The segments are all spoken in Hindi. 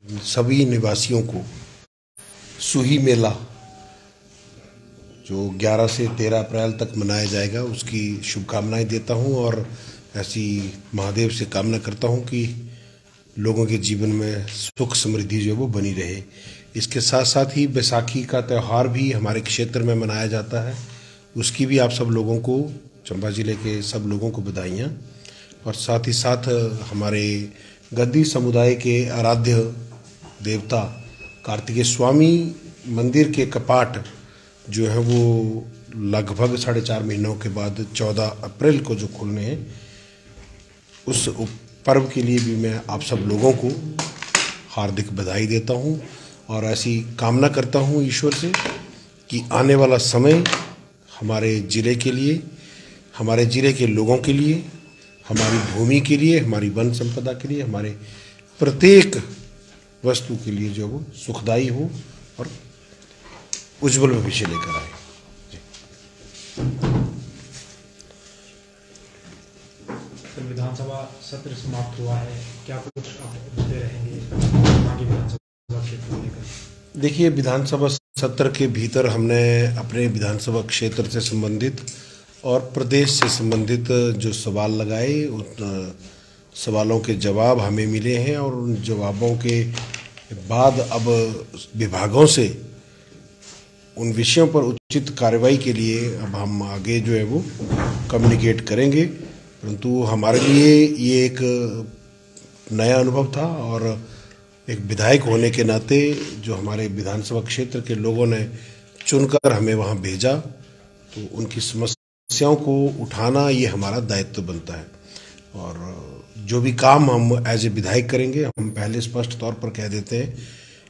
सभी निवासियों को सुही मेला जो 11 से 13 अप्रैल तक मनाया जाएगा उसकी शुभकामनाएं देता हूं और ऐसी महादेव से कामना करता हूं कि लोगों के जीवन में सुख समृद्धि जो वो बनी रहे। इसके साथ साथ ही बैसाखी का त्यौहार भी हमारे क्षेत्र में मनाया जाता है, उसकी भी आप सब लोगों को, चंबा जिले के सब लोगों को बधाइयाँ। और साथ ही साथ हमारे गद्दी समुदाय के आराध्य देवता कार्तिकेय स्वामी मंदिर के कपाट जो है वो लगभग 4.5 महीनों के बाद 14 अप्रैल को जो खुलने हैं, उस पर्व के लिए भी मैं आप सब लोगों को हार्दिक बधाई देता हूं और ऐसी कामना करता हूं ईश्वर से कि आने वाला समय हमारे ज़िले के लिए, हमारे ज़िले के लोगों के लिए, हमारी भूमि के लिए, हमारी वन संपदा के लिए, हमारे प्रत्येक वस्तु के लिए जो वो सुखदायी हो और उज्जवल भविष्य लेकर आए। विधानसभा सत्र समाप्त हुआ है, क्या कुछ आप पूछते रहेंगे आगे विधानसभा क्षेत्र को लेकर? देखिए, विधानसभा सत्र के भीतर हमने अपने विधानसभा क्षेत्र से संबंधित और प्रदेश से संबंधित जो सवाल लगाए, उन सवालों के जवाब हमें मिले हैं और उन जवाबों के बाद अब विभागों से उन विषयों पर उचित कार्रवाई के लिए अब हम आगे जो है वो कम्युनिकेट करेंगे। परंतु हमारे लिए ये एक नया अनुभव था और एक विधायक होने के नाते जो हमारे विधानसभा क्षेत्र के लोगों ने चुनकर हमें वहाँ भेजा, तो उनकी समस्याओं को उठाना ये हमारा दायित्व बनता है। और जो भी काम हम एज ए विधायक करेंगे, हम पहले स्पष्ट तौर पर कह देते हैं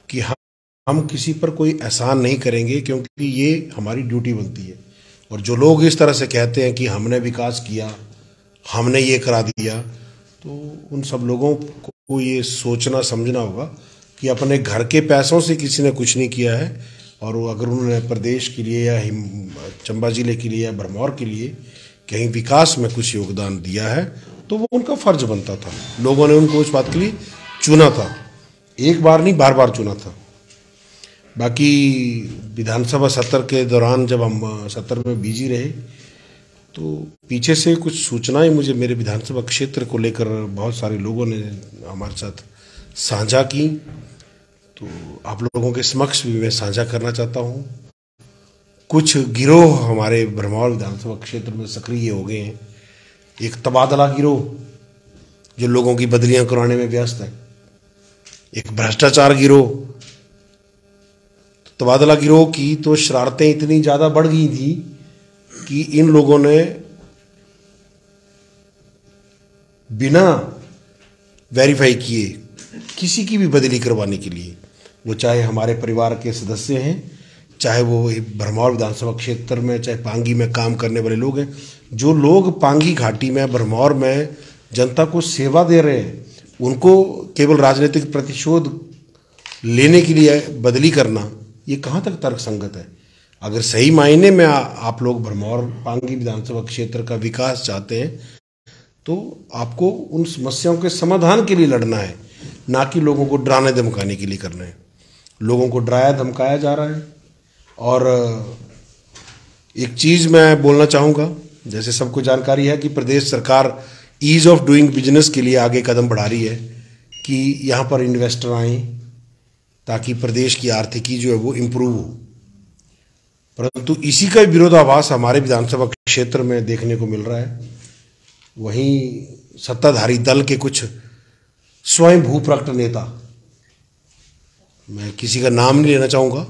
कि हम किसी पर कोई एहसान नहीं करेंगे, क्योंकि ये हमारी ड्यूटी बनती है। और जो लोग इस तरह से कहते हैं कि हमने विकास किया, हमने ये करा दिया, तो उन सब लोगों को ये सोचना समझना होगा कि अपने घर के पैसों से किसी ने कुछ नहीं किया है, और अगर उन्होंने प्रदेश के लिए या चंबा जिले के लिए या भरमौर के लिए कहीं विकास में कुछ योगदान दिया है, तो वो उनका फर्ज बनता था। लोगों ने उनको उस बात के लिए चुना था, एक बार नहीं बार बार चुना था। बाकी विधानसभा सत्र के दौरान जब हम सत्र में बिजी रहे, तो पीछे से कुछ सूचनाएं मुझे मेरे विधानसभा क्षेत्र को लेकर बहुत सारे लोगों ने हमारे साथ साझा की, तो आप लोगों के समक्ष भी मैं साझा करना चाहता हूं। कुछ गिरोह हमारे भरमौर विधानसभा क्षेत्र में सक्रिय हो गए हैं। एक तबादला गिरोह जो लोगों की बदलियां कराने में व्यस्त है, एक भ्रष्टाचार गिरोह। तबादला गिरोह की तो शरारतें इतनी ज़्यादा बढ़ गई थी कि इन लोगों ने बिना वेरीफाई किए किसी की भी बदली करवाने के लिए, वो चाहे हमारे परिवार के सदस्य हैं, चाहे वो भरमौर विधानसभा क्षेत्र में, चाहे पांगी में काम करने वाले लोग हैं, जो लोग पांगी घाटी में, भरमौर में जनता को सेवा दे रहे हैं, उनको केवल राजनीतिक प्रतिशोध लेने के लिए बदली करना, ये कहाँ तक तर्कसंगत है? अगर सही मायने में आप लोग भरमौर पांगी विधानसभा क्षेत्र का विकास चाहते हैं, तो आपको उन समस्याओं के समाधान के लिए लड़ना है, ना कि लोगों को डराने धमकाने के लिए करना है। लोगों को डराया धमकाया जा रहा है। और एक चीज़ मैं बोलना चाहूँगा, जैसे सबको जानकारी है कि प्रदेश सरकार ईज़ ऑफ डूइंग बिजनेस के लिए आगे कदम बढ़ा रही है कि यहाँ पर इन्वेस्टर आएँ ताकि प्रदेश की आर्थिकी जो है वो इम्प्रूव हो। परंतु इसी का विरोधाभास हमारे विधानसभा क्षेत्र में देखने को मिल रहा है। वहीं सत्ताधारी दल के कुछ स्वयं भूप्रकट नेता, मैं किसी का नाम नहीं लेना चाहूँगा,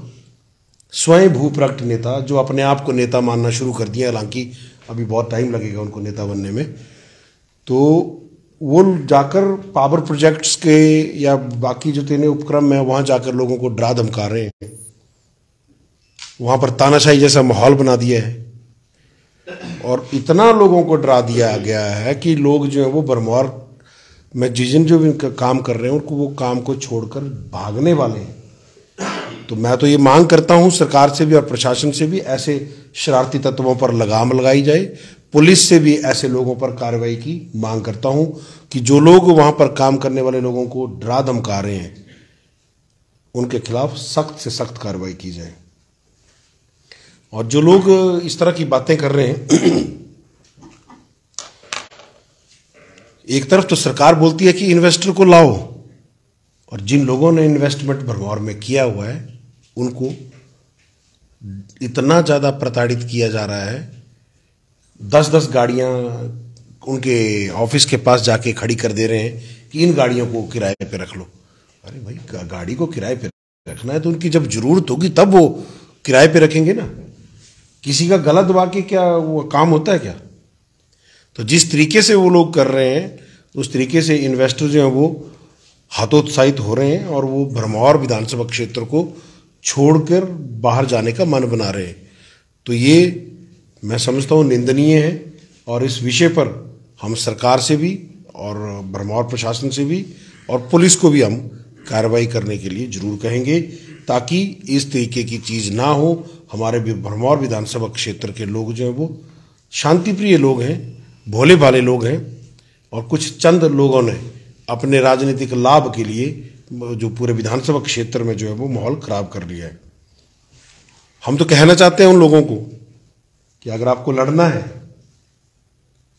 स्वयं भूप्रकट नेता जो अपने आप को नेता मानना शुरू कर दिया, हालांकि अभी बहुत टाइम लगेगा उनको नेता बनने में, तो वो जाकर पावर प्रोजेक्ट्स के या बाकी जो तेने उपक्रम है वहाँ जाकर लोगों को डरा धमका रहे हैं। वहाँ पर तानाशाही जैसा माहौल बना दिया है और इतना लोगों को डरा दिया गया है कि लोग जो है वो भरमौर में जिन जो भी काम कर रहे हैं उनको वो काम को छोड़कर भागने वाले हैं। तो मैं तो ये मांग करता हूँ सरकार से भी और प्रशासन से भी, ऐसे शरारती तत्वों पर लगाम लगाई जाए। पुलिस से भी ऐसे लोगों पर कार्रवाई की मांग करता हूँ कि जो लोग वहाँ पर काम करने वाले लोगों को डरा धमका रहे हैं, उनके खिलाफ सख्त से सख्त कार्रवाई की जाए। और जो लोग इस तरह की बातें कर रहे हैं, एक तरफ तो सरकार बोलती है कि इन्वेस्टर को लाओ, और जिन लोगों ने इन्वेस्टमेंट भरमौर में किया हुआ है उनको इतना ज़्यादा प्रताड़ित किया जा रहा है। 10-10 गाड़ियां उनके ऑफिस के पास जाके खड़ी कर दे रहे हैं कि इन गाड़ियों को किराए पे रख लो। अरे भाई, गाड़ी को किराए पे रखना है तो उनकी जब जरूरत होगी तब वो किराए पे रखेंगे ना। किसी का गला दबा के क्या वो काम होता है क्या? तो जिस तरीके से वो लोग कर रहे हैं, उस तरीके से इन्वेस्टर जो हैं वो हतोत्साहित हो रहे हैं और वो भरमौर विधानसभा क्षेत्र को छोड़कर बाहर जाने का मन बना रहे हैं। तो ये मैं समझता हूँ निंदनीय है, और इस विषय पर हम सरकार से भी और भरमौर प्रशासन से भी और पुलिस को भी हम कार्रवाई करने के लिए जरूर कहेंगे, ताकि इस तरीके की चीज़ ना हो। हमारे भरमौर विधानसभा क्षेत्र के लोग जो हैं वो शांतिप्रिय लोग हैं, भोले भाले लोग हैं, और कुछ चंद लोगों ने अपने राजनीतिक लाभ के लिए जो पूरे विधानसभा क्षेत्र में जो है वो माहौल खराब कर लिया है। हम तो कहना चाहते हैं उन लोगों को कि अगर आपको लड़ना है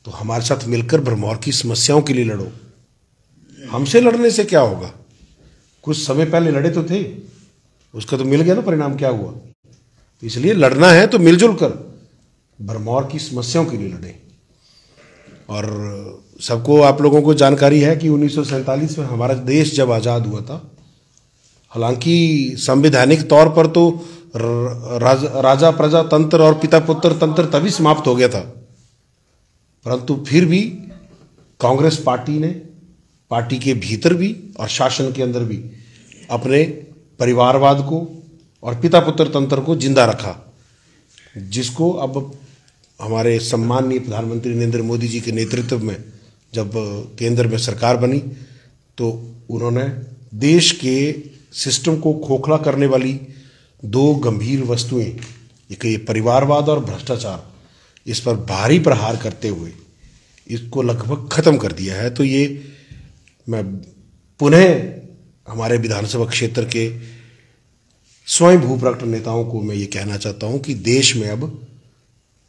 तो हमारे साथ मिलकर भरमौर की समस्याओं के लिए लड़ो। हमसे लड़ने से क्या होगा? कुछ समय पहले लड़े तो थे, उसका तो मिल गया ना परिणाम क्या हुआ। इसलिए लड़ना है तो मिलजुल कर भरमौर की समस्याओं के लिए लड़ें। और सबको, आप लोगों को जानकारी है कि 1947 में हमारा देश जब आज़ाद हुआ था, हालांकि संवैधानिक तौर पर तो राजा प्रजा तंत्र और पिता पुत्र तंत्र तभी समाप्त हो गया था, परंतु फिर भी कांग्रेस पार्टी ने पार्टी के भीतर भी और शासन के अंदर भी अपने परिवारवाद को और पिता पुत्र तंत्र को जिंदा रखा, जिसको अब हमारे सम्माननीय प्रधानमंत्री नरेंद्र मोदी जी के नेतृत्व में जब केंद्र में सरकार बनी तो उन्होंने देश के सिस्टम को खोखला करने वाली दो गंभीर वस्तुएं, एक ये परिवारवाद और भ्रष्टाचार, इस पर भारी प्रहार करते हुए इसको लगभग खत्म कर दिया है। तो ये मैं पुनः हमारे विधानसभा क्षेत्र के स्वयं भूप्रकट नेताओं को मैं ये कहना चाहता हूं कि देश में अब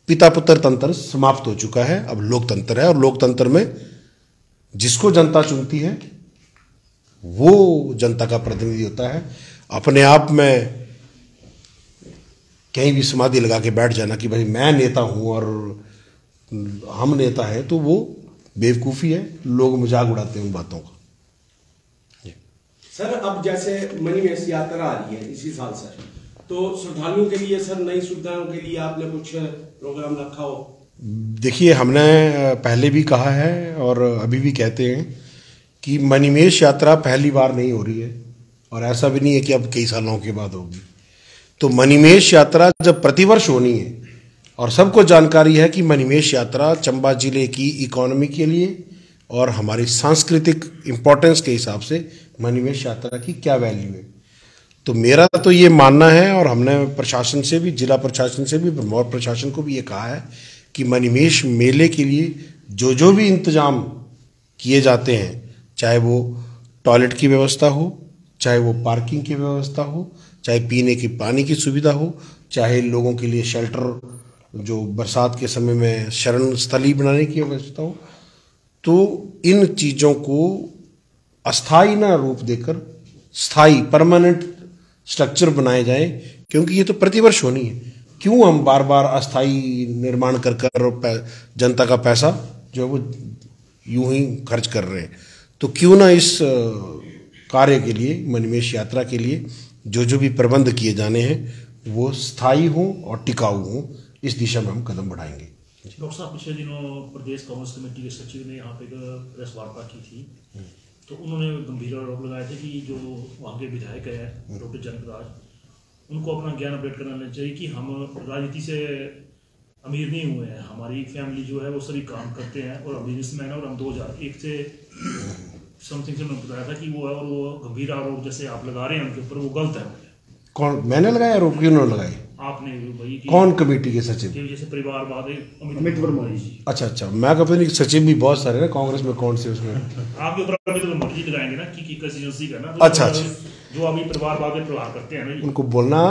पिता पुत्र तंत्र समाप्त हो चुका है, अब लोकतंत्र है, और लोकतंत्र में जिसको जनता चुनती है वो जनता का प्रतिनिधि होता है। अपने आप में कहीं भी समाधि लगा के बैठ जाना कि भाई मैं नेता हूं और हम नेता है, तो वो बेवकूफ़ी है। लोग मजाक उड़ाते हैं उन बातों का। सर, अब जैसे मणिमहेश यात्रा आ रही है इसी साल सर, तो श्रद्धालुओं के लिए सर नई सुविधाओं के लिए आपने कुछ प्रोग्राम रखा हो? देखिए, हमने पहले भी कहा है और अभी भी कहते हैं कि मणिमहेश यात्रा पहली बार नहीं हो रही है, और ऐसा भी नहीं है कि अब कई सालों के बाद होगी। तो मणिमहेश यात्रा जब प्रतिवर्ष होनी है, और सबको जानकारी है कि मणिमहेश यात्रा चंबा जिले की इकोनॉमी के लिए और हमारी सांस्कृतिक इम्पोर्टेंस के हिसाब से मणिमहेश यात्रा की क्या वैल्यू है। तो मेरा तो ये मानना है, और हमने प्रशासन से भी, जिला प्रशासन से भी, भरमौर प्रशासन को भी ये कहा है कि मणिमहेश मेले के लिए जो भी इंतजाम किए जाते हैं, चाहे वो टॉयलेट की व्यवस्था हो, चाहे वो पार्किंग की व्यवस्था हो, चाहे पीने की पानी की सुविधा हो, चाहे लोगों के लिए शेल्टर, जो बरसात के समय में शरण स्थली बनाने की व्यवस्था हो, तो इन चीज़ों को अस्थायी ना रूप देकर स्थायी परमानेंट स्ट्रक्चर बनाए जाएं, क्योंकि ये तो प्रतिवर्ष होनी है। क्यों हम बार बार अस्थायी निर्माण कर जनता का पैसा जो है वो यूं ही खर्च कर रहे हैं। तो क्यों ना इस कार्य के लिए, मणिमहेश यात्रा के लिए जो भी प्रबंध किए जाने हैं वो स्थायी हों और टिकाऊ हों। इस दिशा में हम कदम बढ़ाएंगे। डॉक्टर साहब, पिछले दिनों प्रदेश कांग्रेस कमेटी के सचिव ने यहाँ पे एक प्रेस वार्ता की थी, तो उन्होंने गंभीर आरोप लगाए थे कि जो वहाँ के विधायक है डॉक्टर जनकराज, उनको अपना ज्ञान अपडेट करना चाहिए कि हम राजनीति से अमीर नहीं हुए हैं, हमारी फैमिली जो है वो सभी काम करते हैं और बिजनेसमैन है, और हम 2001 से समथिंग से उन्होंने बताया था कि वो है, और वो गंभीर आरोप जैसे आप लगा रहे हैं उनके ऊपर वो गलत है। कौन, मैंने लगाया आरोप कि उन्होंने लगाए? आपने भाई कौन कमेटी के सचिव? जैसे परिवारवाद अमित वर्मा जी। अच्छा, मैं कहता हूँ सचिव भी बहुत सारे ना कांग्रेस में, कौन से उसमें आपके ऊपर अमित वर्मा जी लगाएंगे ना कि कैसी का ना। अच्छा, जो अभी परिवारवाद के प्रहार करते हैं ना, उनको बोलना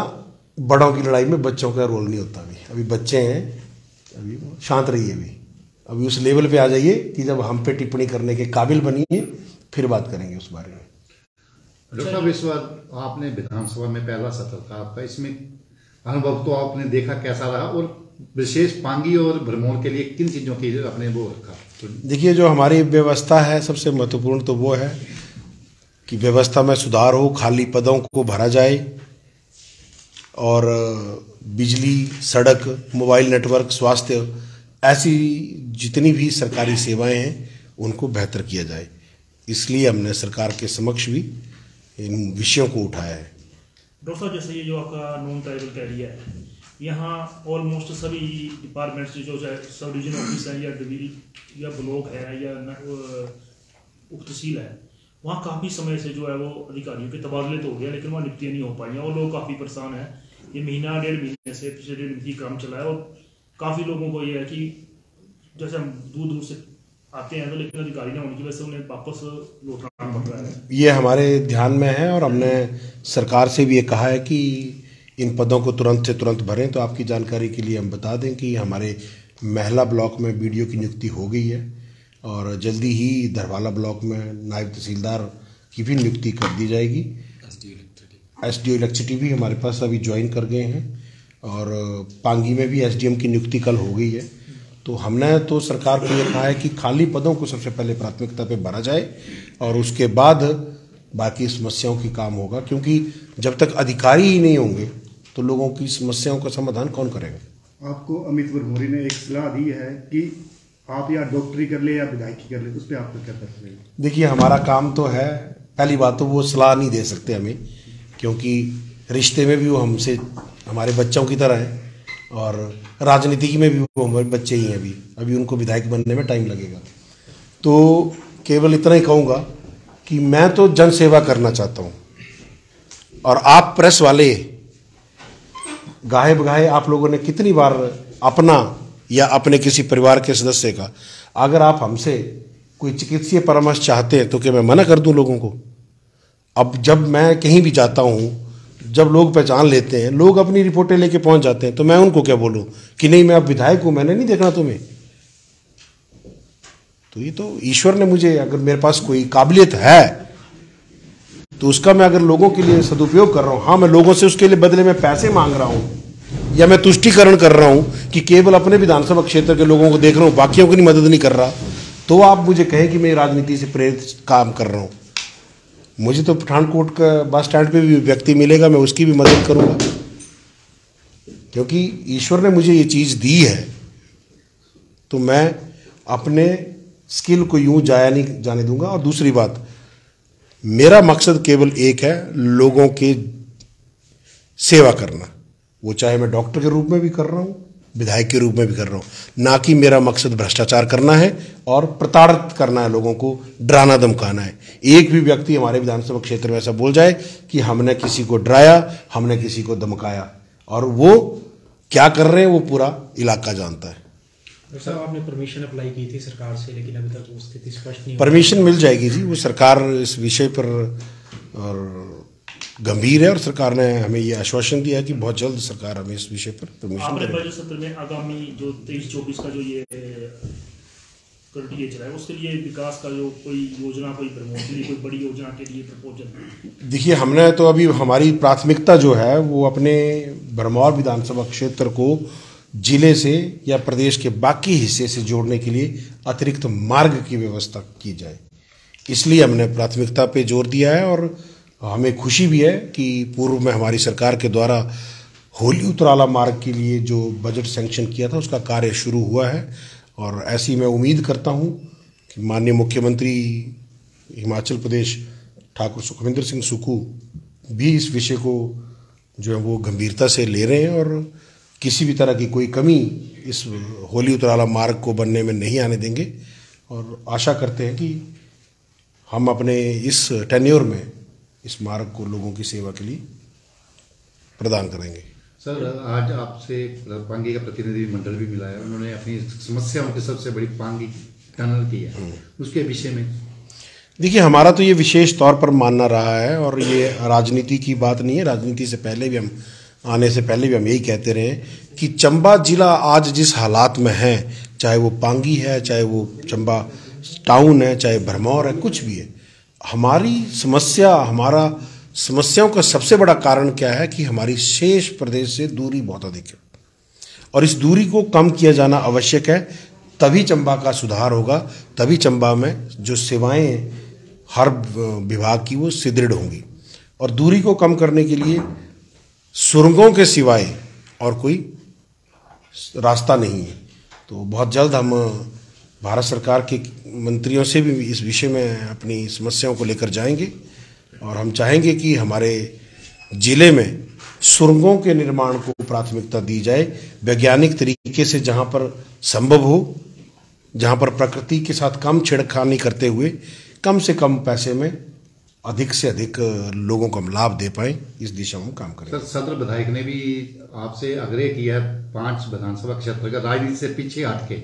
बड़ों की लड़ाई में बच्चों का रोल नहीं होता। अभी बच्चे हैं, अभी शांत रहिए, अभी उस लेवल पे आ जाइए कि जब हम पे टिप्पणी करने के काबिल बनिए, फिर बात करेंगे उस बारे में। डॉक्टर साहब, इस बार आपने विधानसभा में पहला सत्र था आपका, इसमें अनुभव तो आपने देखा कैसा रहा, और विशेष पांगी और भरमौर के लिए किन चीज़ों की आपने वो रखा? देखिए, जो हमारी व्यवस्था है सबसे महत्वपूर्ण तो वो है कि व्यवस्था में सुधार हो, खाली पदों को भरा जाए और बिजली, सड़क, मोबाइल नेटवर्क, स्वास्थ्य, ऐसी जितनी भी सरकारी सेवाएं हैं उनको बेहतर किया जाए। इसलिए हमने सरकार के समक्ष भी इन विषयों को उठाया है। डॉक्टर साहब, जैसे ये जो आपका नॉन ट्राइबल एरिया है, यहाँ ऑलमोस्ट सभी डिपार्टमेंट्स जो चाहे सब डिवीजन ऑफिस है या डिवीजन या ब्लॉक है या उप तहसील है, वहाँ काफ़ी समय से जो है वो अधिकारियों के तबादले तो हो गया, लेकिन वहाँ नियुक्तियाँ नहीं हो पाई हैं और लोग काफ़ी परेशान हैं। ये महीना 1.5 महीने से पिछले 1.5 महीने काम चला है और काफ़ी लोगों को ये है कि जैसे हम दूर दूर से आते हैं तो, लेकिन अधिकारी न होने की वजह से उन्हें वापस लौटना पड़ रहा है। ये हमारे ध्यान में है और हमने सरकार से भी ये कहा है कि इन पदों को तुरंत से तुरंत भरें। तो आपकी जानकारी के लिए हम बता दें कि हमारे महला ब्लॉक में बीडीओ की नियुक्ति हो गई है और जल्दी ही धरवाला ब्लॉक में नायब तहसीलदार की भी नियुक्ति कर दी जाएगी। एसडीओ इलेक्ट्रिसिटी भी हमारे पास अभी ज्वाइन कर गए हैं और पांगी में भी एसडीएम की नियुक्ति कल हो गई है। तो हमने तो सरकार को ये कहा है कि खाली पदों को सबसे पहले प्राथमिकता पे भरा जाए और उसके बाद बाकी समस्याओं की काम होगा, क्योंकि जब तक अधिकारी ही नहीं होंगे तो लोगों की समस्याओं का समाधान कौन करेगा। आपको अमित भरमौरी ने एक सलाह दी है कि आप या डॉक्टरी कर ले या विधायकी कर ले, उस पर आपका क्या फैसला है? देखिए, हमारा काम तो है, पहली बात तो वो सलाह नहीं दे सकते हमें, क्योंकि रिश्ते में भी वो हमसे हमारे बच्चों की तरह हैं और राजनीति में भी वो हमारे बच्चे ही हैं। अभी उनको विधायक बनने में टाइम लगेगा। तो केवल इतना ही कहूँगा कि मैं तो जन सेवा करना चाहता हूँ और आप प्रेस वाले गाहे बगाहे आप लोगों ने कितनी बार अपना या अपने किसी परिवार के सदस्य का, अगर आप हमसे कोई चिकित्सीय परामर्श चाहते हैं तो क्या मैं मना कर दूं लोगों को? अब जब मैं कहीं भी जाता हूं, जब लोग पहचान लेते हैं, लोग अपनी रिपोर्टें लेके पहुंच जाते हैं, तो मैं उनको क्या बोलूं कि नहीं मैं अब विधायक हूं, मैंने नहीं देखना तुम्हें? तो ये तो ईश्वर ने मुझे, अगर मेरे पास कोई काबिलियत है तो उसका मैं अगर लोगों के लिए सदुपयोग कर रहा हूं, हाँ मैं लोगों से उसके लिए बदले में पैसे मांग रहा हूं या मैं तुष्टिकरण कर रहा हूं कि केवल अपने विधानसभा क्षेत्र के लोगों को देख रहा हूं, बाकियों की मदद नहीं कर रहा, तो आप मुझे कहें कि मैं राजनीति से प्रेरित काम कर रहा हूं। मुझे तो पठानकोट का बस स्टैंड पे भी व्यक्ति मिलेगा, मैं उसकी भी मदद करूंगा, क्योंकि ईश्वर ने मुझे ये चीज़ दी है। तो मैं अपने स्किल को यूं जाया नहीं जाने दूंगा। और दूसरी बात, मेरा मकसद केवल एक है, लोगों के सेवा करना, वो चाहे मैं डॉक्टर के रूप में भी कर रहा हूँ, विधायक के रूप में भी कर रहा हूँ, ना कि मेरा मकसद भ्रष्टाचार करना है और प्रताड़ित करना है, लोगों को डराना धमकाना है। एक भी व्यक्ति हमारे विधानसभा क्षेत्र में ऐसा बोल जाए कि हमने किसी को डराया, हमने किसी को धमकाया, और वो क्या कर रहे हैं वो पूरा इलाका जानता है। सर, आपने परमिशन अप्लाई की थी सरकार से, लेकिन अभी तक वो स्थिति स्पष्ट नहीं। परमिशन मिल जाएगी जी, वो सरकार इस विषय पर और गंभीर है और सरकार ने हमें ये आश्वासन दिया है कि बहुत जल्द सरकार हमें इस विषय पर परमिशन आपने देगी। बजट सत्र में आगामी जो 23-24 का जो ये करंट ये चला है, उसके लिए विकास का जो कोई योजना, कोई प्रमोट के लिए कोई बड़ी योजना के लिए प्रपोजल? देखिए, हमने तो अभी हमारी प्राथमिकता जो है वो अपने भरमौर विधानसभा क्षेत्र को जिले से या प्रदेश के बाकी हिस्से से जोड़ने के लिए अतिरिक्त मार्ग की व्यवस्था की जाए, इसलिए हमने प्राथमिकता पे जोर दिया है। और हमें खुशी भी है कि पूर्व में हमारी सरकार के द्वारा होली उतराला मार्ग के लिए जो बजट सैंक्शन किया था उसका कार्य शुरू हुआ है। और ऐसी मैं उम्मीद करता हूं कि माननीय मुख्यमंत्री हिमाचल प्रदेश ठाकुर सुखविंदर सिंह सुक्खू भी इस विषय को जो है वो गंभीरता से ले रहे हैं और किसी भी तरह की कोई कमी इस होली उतराला मार्ग को बनने में नहीं आने देंगे। और आशा करते हैं कि हम अपने इस टेन्योर में इस मार्ग को लोगों की सेवा के लिए प्रदान करेंगे। सर, आज आपसे पांगी का प्रतिनिधि मंडल भी मिला है, उन्होंने अपनी समस्याओं की सबसे बड़ी पांगी टनल की है, उसके विषय में? देखिए, हमारा तो ये विशेष तौर पर मानना रहा है, और ये राजनीति की बात नहीं है। राजनीति से पहले भी हम आने से पहले भी हम यही कहते रहे हैं कि चंबा जिला आज जिस हालात में है, चाहे वो पांगी है, चाहे वो चंबा टाउन है, चाहे भरमौर है, कुछ भी है, हमारी समस्याओं का सबसे बड़ा कारण क्या है कि हमारी शेष प्रदेश से दूरी बहुत अधिक है, और इस दूरी को कम किया जाना आवश्यक है। तभी चंबा का सुधार होगा, तभी चंबा में जो सेवाएं हर विभाग की वो सुदृढ़ होंगी। और दूरी को कम करने के लिए सुरंगों के सिवाय और कोई रास्ता नहीं है। तो बहुत जल्द हम भारत सरकार के मंत्रियों से भी इस विषय में अपनी समस्याओं को लेकर जाएंगे, और हम चाहेंगे कि हमारे जिले में सुरंगों के निर्माण को प्राथमिकता दी जाए, वैज्ञानिक तरीके से, जहां पर संभव हो, जहां पर प्रकृति के साथ कम छेड़खानी करते हुए कम से कम पैसे में अधिक से अधिक लोगों को हम लाभ दे पाए, इस दिशा में काम करें। सर, सदर विधायक ने भी आपसे आग्रह किया है 5 विधानसभा क्षेत्र का राजनीति से पीछे हट के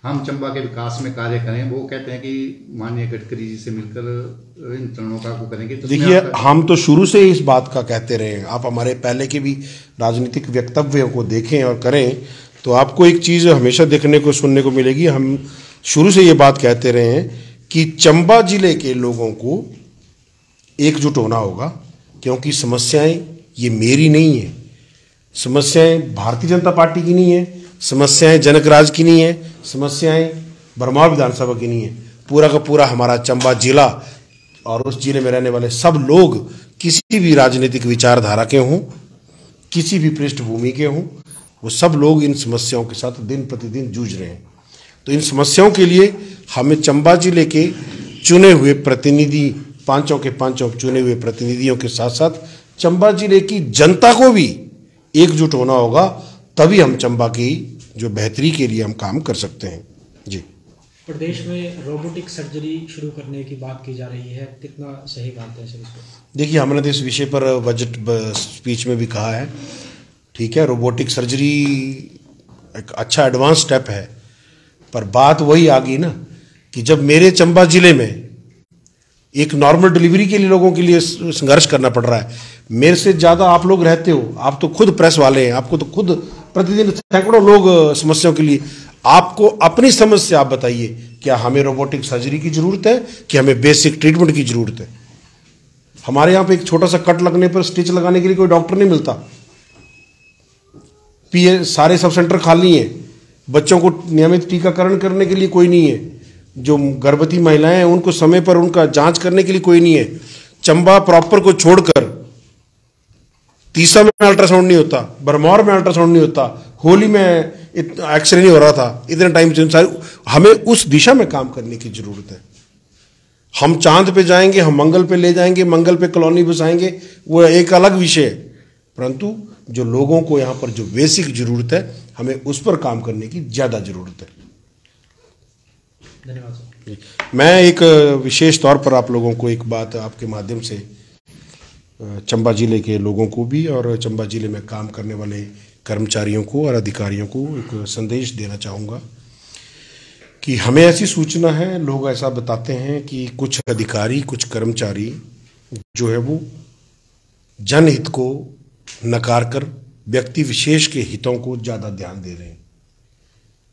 हम चंबा के विकास में कार्य करें। वो कहते हैं कि माननीय गडकरी जी से मिलकर इन चरणों का वो करेंगे। तो देखिए, हम तो शुरू से इस बात का कहते रहे हैं। आप हमारे पहले के भी राजनीतिक वक्तव्यों को देखें और करें तो आपको एक चीज़ हमेशा देखने को सुनने को मिलेगी। हम शुरू से ये बात कहते रहे हैं कि चंबा जिले के लोगों को एकजुट होना होगा, क्योंकि समस्याएं ये मेरी नहीं है, समस्याएं भारतीय जनता पार्टी की नहीं है, समस्याएं जनकराज की नहीं है, समस्याएं भरमौर विधानसभा की नहीं है। पूरा का पूरा हमारा चंबा जिला और उस जिले में रहने वाले सब लोग किसी भी राजनीतिक विचारधारा के हों, किसी भी पृष्ठभूमि के हों, वो सब लोग इन समस्याओं के साथ दिन प्रतिदिन जूझ रहे हैं। तो इन समस्याओं के लिए हमें चंबा जिले के चुने हुए प्रतिनिधि, पांचों के पांचों चुने हुए प्रतिनिधियों के साथ साथ चंबा जिले की जनता को भी एकजुट होना होगा, तभी हम चंबा की जो बेहतरी के लिए हम काम कर सकते हैं। जी, प्रदेश में रोबोटिक सर्जरी शुरू करने की बात की जा रही है, कितना सही मानते हैं सर इसको? देखिए, हमने तो इस विषय पर बजट स्पीच में भी कहा है, ठीक है, रोबोटिक सर्जरी एक अच्छा एडवांस स्टेप है, पर बात वही आ गई ना कि जब मेरे चंबा जिले में एक नॉर्मल डिलीवरी के लिए लोगों के लिए संघर्ष करना पड़ रहा है, मेरे से ज़्यादा आप लोग रहते हो, आप तो खुद प्रेस वाले हैं, आपको तो खुद प्रतिदिन सैकड़ों लोग समस्याओं के लिए, आपको अपनी समस्या आप बताइए, क्या हमें रोबोटिक सर्जरी की जरूरत है कि हमें बेसिक ट्रीटमेंट की जरूरत है? हमारे यहाँ पे एक छोटा सा कट लगने पर स्टिच लगाने के लिए कोई डॉक्टर नहीं मिलता, सारे सब सेंटर खाली हैं, बच्चों को नियमित टीकाकरण करने के लिए कोई नहीं है, जो गर्भवती महिलाएं हैं उनको समय पर उनका जांच करने के लिए कोई नहीं है। चंबा प्रॉपर को छोड़कर तीसा में अल्ट्रासाउंड नहीं होता, भरमौर में अल्ट्रासाउंड नहीं होता, होली में एक्सरे नहीं हो रहा था, इतने टाइम से हमें उस दिशा में काम करने की जरूरत है। हम चांद पे जाएंगे, हम मंगल पे ले जाएंगे, मंगल पे कॉलोनी बसाएंगे, वो एक अलग विषय है, परंतु जो लोगों को यहाँ पर जो बेसिक जरूरत है, हमें उस पर काम करने की ज्यादा जरूरत है। धन्यवाद सर। मैं एक विशेष तौर पर आप लोगों को एक बात आपके माध्यम से चंबा जिले के लोगों को भी और चंबा जिले में काम करने वाले कर्मचारियों को और अधिकारियों को एक संदेश देना चाहूँगा कि हमें ऐसी सूचना है, लोग ऐसा बताते हैं कि कुछ अधिकारी, कुछ कर्मचारी जो है वो जनहित को नकार कर व्यक्ति विशेष के हितों को ज़्यादा ध्यान दे रहे हैं।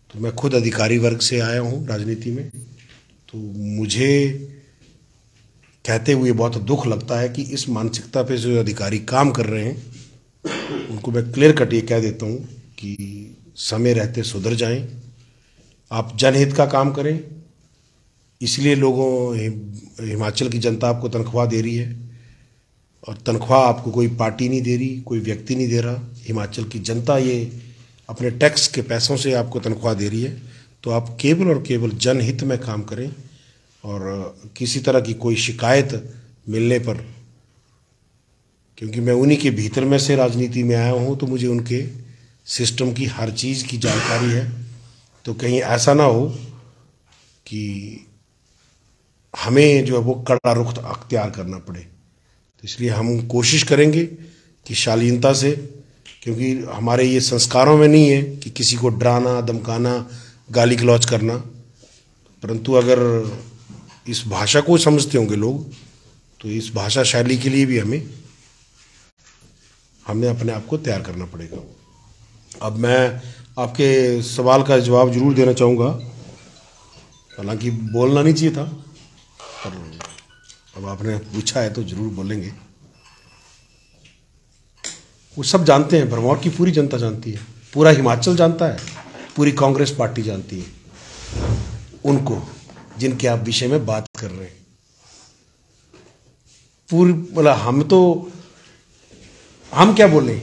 तो मैं खुद अधिकारी वर्ग से आया हूँ राजनीति में, तो मुझे कहते हुए बहुत दुख लगता है कि इस मानसिकता पे जो अधिकारी काम कर रहे हैं उनको मैं क्लियर कट ये कह देता हूँ कि समय रहते सुधर जाएं, आप जनहित का काम करें। इसलिए लोगों, हिमाचल की जनता आपको तनख्वाह दे रही है, और तनख्वाह आपको कोई पार्टी नहीं दे रही, कोई व्यक्ति नहीं दे रहा, हिमाचल की जनता ये अपने टैक्स के पैसों से आपको तनख्वाह दे रही है। तो आप केवल और केवल जनहित में काम करें, और किसी तरह की कोई शिकायत मिलने पर, क्योंकि मैं उन्हीं के भीतर में से राजनीति में आया हूँ, तो मुझे उनके सिस्टम की हर चीज़ की जानकारी है, तो कहीं ऐसा ना हो कि हमें जो है वो कड़ा रुख अख्तियार करना पड़े। तो इसलिए हम कोशिश करेंगे कि शालीनता से, क्योंकि हमारे ये संस्कारों में नहीं है कि किसी को डराना, धमकाना, गाली गलौज करना, परंतु अगर इस भाषा को समझते होंगे लोग, तो इस भाषा शैली के लिए भी हमें अपने आप को तैयार करना पड़ेगा। अब मैं आपके सवाल का जवाब जरूर देना चाहूँगा, हालांकि बोलना नहीं चाहिए था, पर अब आपने पूछा है तो जरूर बोलेंगे। वो सब जानते हैं, भरमौर की पूरी जनता जानती है, पूरा हिमाचल जानता है, पूरी कांग्रेस पार्टी जानती है उनको जिनके आप विषय में बात कर रहे हैं। पूरी मतलब हम क्या बोले,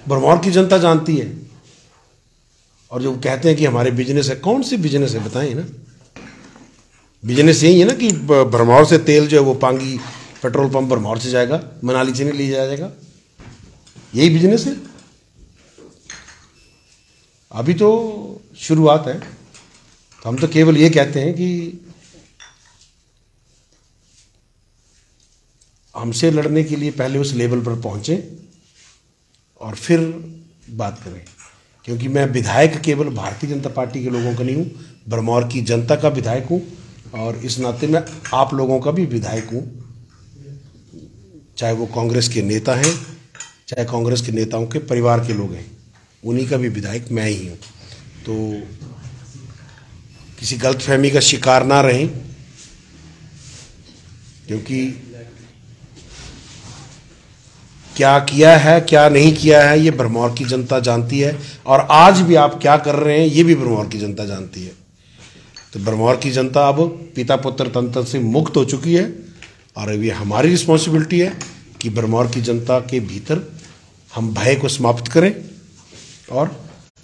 भरमौर की जनता जानती है। और जो कहते हैं कि हमारे बिजनेस है, कौन सी बिजनेस है बताएं ना। बिजनेस यही है ना कि भरमौर से तेल जो है वो पांगी पेट्रोल पंप भरमौर से जाएगा, मनाली से नहीं ले जाया जाएगा, यही बिजनेस है। अभी तो शुरुआत है, तो हम तो केवल ये कहते हैं कि हमसे लड़ने के लिए पहले उस लेवल पर पहुंचे और फिर बात करें। क्योंकि मैं विधायक केवल भारतीय जनता पार्टी के लोगों का नहीं हूँ, भरमौर की जनता का विधायक हूँ, और इस नाते मैं आप लोगों का भी विधायक हूँ, चाहे वो कांग्रेस के नेता हैं, चाहे कांग्रेस के नेताओं के परिवार के लोग हैं, उन्हीं का भी विधायक मैं ही हूँ। तो किसी गलतफहमी का शिकार ना रहें, क्योंकि क्या किया है क्या नहीं किया है ये भरमौर की जनता जानती है, और आज भी आप क्या कर रहे हैं ये भी भरमौर की जनता जानती है। तो भरमौर की जनता अब पिता पुत्र तंत्र से मुक्त हो चुकी है, और अब ये हमारी रिस्पॉन्सिबिलिटी है कि भरमौर की जनता के भीतर हम भय को समाप्त करें और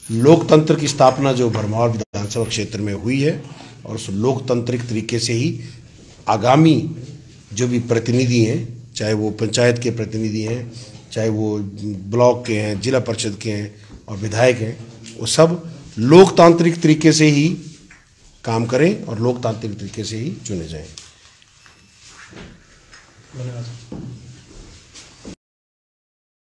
लोकतंत्र की स्थापना जो भरमौर विधानसभा क्षेत्र में हुई है, और उस लोकतांत्रिक तरीके से ही आगामी जो भी प्रतिनिधि हैं, चाहे वो पंचायत के प्रतिनिधि हैं, चाहे वो ब्लॉक के हैं, जिला परिषद के हैं और विधायक हैं, वो सब लोकतांत्रिक तरीके से ही काम करें और लोकतांत्रिक तरीके से ही चुने जाएं। धन्यवाद।